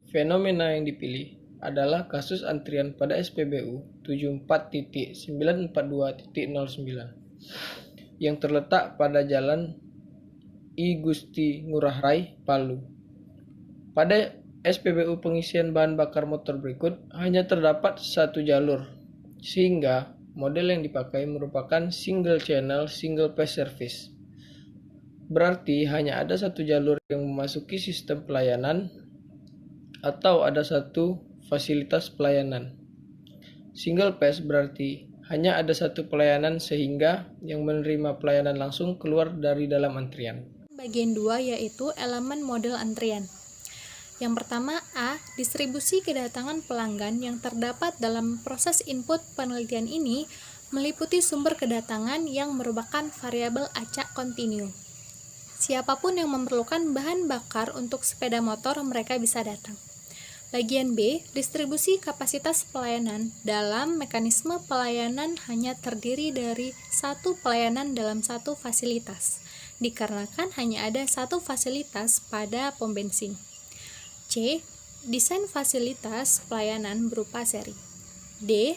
Fenomena yang dipilih adalah kasus antrian pada SPBU 74.942.09 yang terletak pada Jalan I Gusti Ngurah Rai, Palu. Pada SPBU pengisian bahan bakar motor berikut hanya terdapat satu jalur, sehingga model yang dipakai merupakan single channel single phase service. Berarti hanya ada satu jalur yang memasuki sistem pelayanan atau ada satu fasilitas pelayanan. Single phase berarti hanya ada satu pelayanan sehingga yang menerima pelayanan langsung keluar dari dalam antrian. Bagian 2 yaitu elemen model antrian. Yang pertama A, distribusi kedatangan pelanggan yang terdapat dalam proses input penelitian ini meliputi sumber kedatangan yang merupakan variabel acak kontinu. Siapapun yang memerlukan bahan bakar untuk sepeda motor mereka bisa datang. Bagian B, distribusi kapasitas pelayanan dalam mekanisme pelayanan hanya terdiri dari satu pelayanan dalam satu fasilitas, dikarenakan hanya ada satu fasilitas pada pom bensin. C. Desain fasilitas pelayanan berupa seri. D.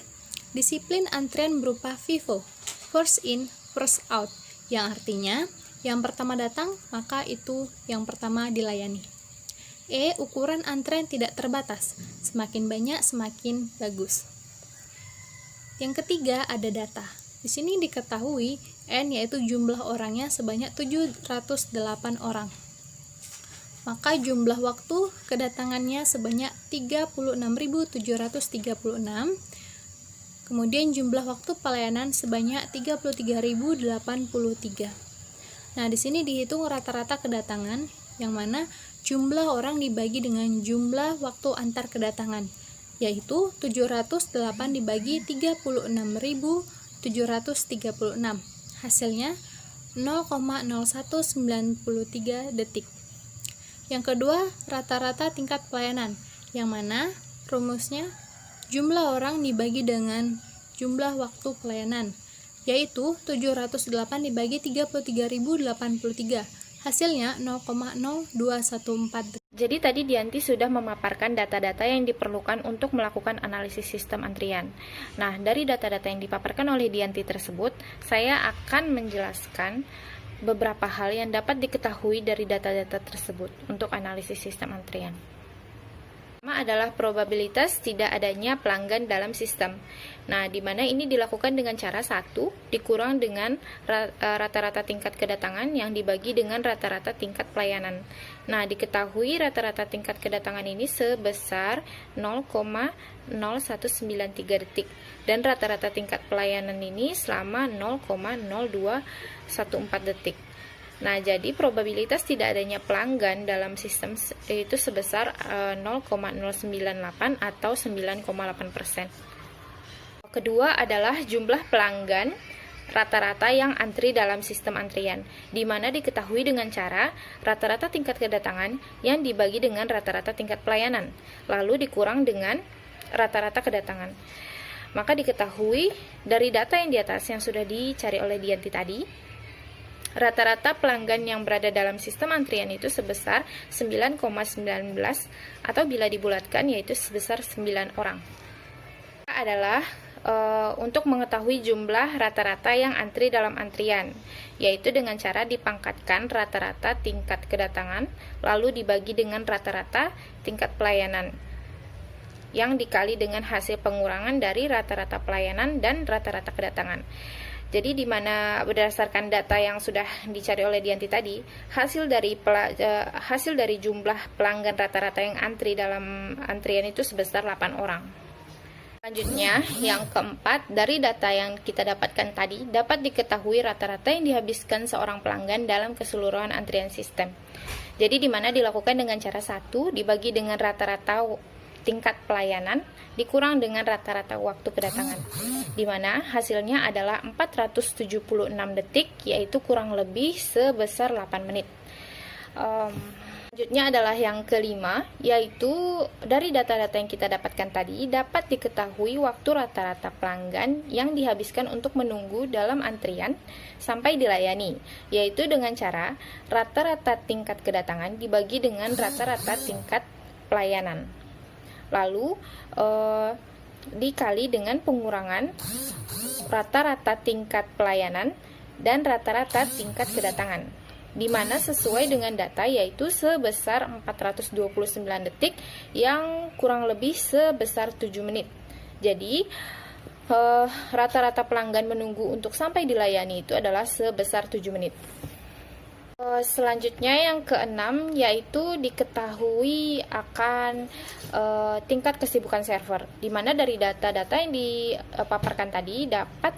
Disiplin antrian berupa FIFO, first in, first out, yang artinya yang pertama datang, maka itu yang pertama dilayani. E. Ukuran antrian tidak terbatas, semakin banyak semakin bagus. Yang ketiga ada data. Di sini diketahui N yaitu jumlah orangnya sebanyak 708 orang. Maka jumlah waktu kedatangannya sebanyak 36.736. Kemudian jumlah waktu pelayanan sebanyak 33.083. Nah, di sini dihitung rata-rata kedatangan yang mana jumlah orang dibagi dengan jumlah waktu antar kedatangan, yaitu 708 dibagi 36.736. Hasilnya 0,0193 detik. Yang kedua, rata-rata tingkat pelayanan, yang mana rumusnya jumlah orang dibagi dengan jumlah waktu pelayanan, yaitu 708 dibagi 33.083. Hasilnya 0,0214. Jadi tadi Dianti sudah memaparkan data-data yang diperlukan untuk melakukan analisis sistem antrian. Nah, dari data-data yang dipaparkan oleh Dianti tersebut, saya akan menjelaskan beberapa hal yang dapat diketahui dari data-data tersebut untuk analisis sistem antrian. Pertama adalah probabilitas tidak adanya pelanggan dalam sistem. Nah, di mana ini dilakukan dengan cara 1 dikurang dengan rata-rata tingkat kedatangan yang dibagi dengan rata-rata tingkat pelayanan. Nah, diketahui rata-rata tingkat kedatangan ini sebesar 0,0193 detik dan rata-rata tingkat pelayanan ini selama 0,0214 detik. Nah, jadi probabilitas tidak adanya pelanggan dalam sistem itu sebesar 0,098 atau 9,8%. Kedua adalah jumlah pelanggan rata-rata yang antri dalam sistem antrian, di mana diketahui dengan cara rata-rata tingkat kedatangan yang dibagi dengan rata-rata tingkat pelayanan, lalu dikurang dengan rata-rata kedatangan. Maka diketahui dari data yang di atas yang sudah dicari oleh Dianti tadi, rata-rata pelanggan yang berada dalam sistem antrian itu sebesar 9,19 atau bila dibulatkan yaitu sebesar 9 orang. Adalah untuk mengetahui jumlah rata-rata yang antri dalam antrian, yaitu dengan cara dipangkatkan rata-rata tingkat kedatangan lalu dibagi dengan rata-rata tingkat pelayanan yang dikali dengan hasil pengurangan dari rata-rata pelayanan dan rata-rata kedatangan. Jadi di mana berdasarkan data yang sudah dicari oleh Dianti tadi, hasil dari jumlah pelanggan rata-rata yang antri dalam antrian itu sebesar 8 orang. Selanjutnya, yang keempat, dari data yang kita dapatkan tadi, dapat diketahui rata-rata yang dihabiskan seorang pelanggan dalam keseluruhan antrian sistem. Jadi di mana dilakukan dengan cara 1 dibagi dengan rata-rata tingkat pelayanan dikurang dengan rata-rata waktu kedatangan, di mana hasilnya adalah 476 detik, yaitu kurang lebih sebesar 8 menit. Selanjutnya adalah yang kelima, yaitu dari data-data yang kita dapatkan tadi dapat diketahui waktu rata-rata pelanggan yang dihabiskan untuk menunggu dalam antrian sampai dilayani, yaitu dengan cara rata-rata tingkat kedatangan dibagi dengan rata-rata tingkat pelayanan. lalu dikali dengan pengurangan rata-rata tingkat pelayanan dan rata-rata tingkat kedatangan, di mana sesuai dengan data yaitu sebesar 429 detik yang kurang lebih sebesar 7 menit. Jadi rata-rata pelanggan menunggu untuk sampai dilayani itu adalah sebesar 7 menit. Selanjutnya yang keenam yaitu diketahui akan tingkat kesibukan server, di mana dari data-data yang dipaparkan tadi dapat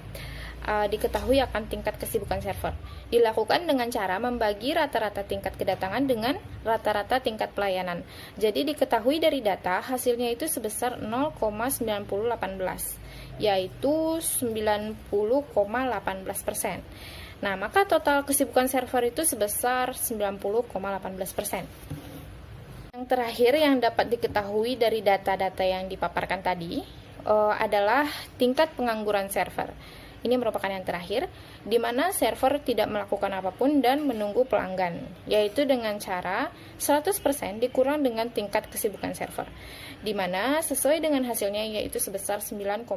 diketahui akan tingkat kesibukan server. Dilakukan dengan cara membagi rata-rata tingkat kedatangan dengan rata-rata tingkat pelayanan. Jadi diketahui dari data hasilnya itu sebesar 0,9018, yaitu 90,18%. Nah, maka total kesibukan server itu sebesar 90,18%. Yang terakhir yang dapat diketahui dari data-data yang dipaparkan tadi adalah tingkat pengangguran server. Ini merupakan yang terakhir, di mana server tidak melakukan apapun dan menunggu pelanggan, yaitu dengan cara 100% dikurang dengan tingkat kesibukan server, di mana sesuai dengan hasilnya yaitu sebesar 9,82%.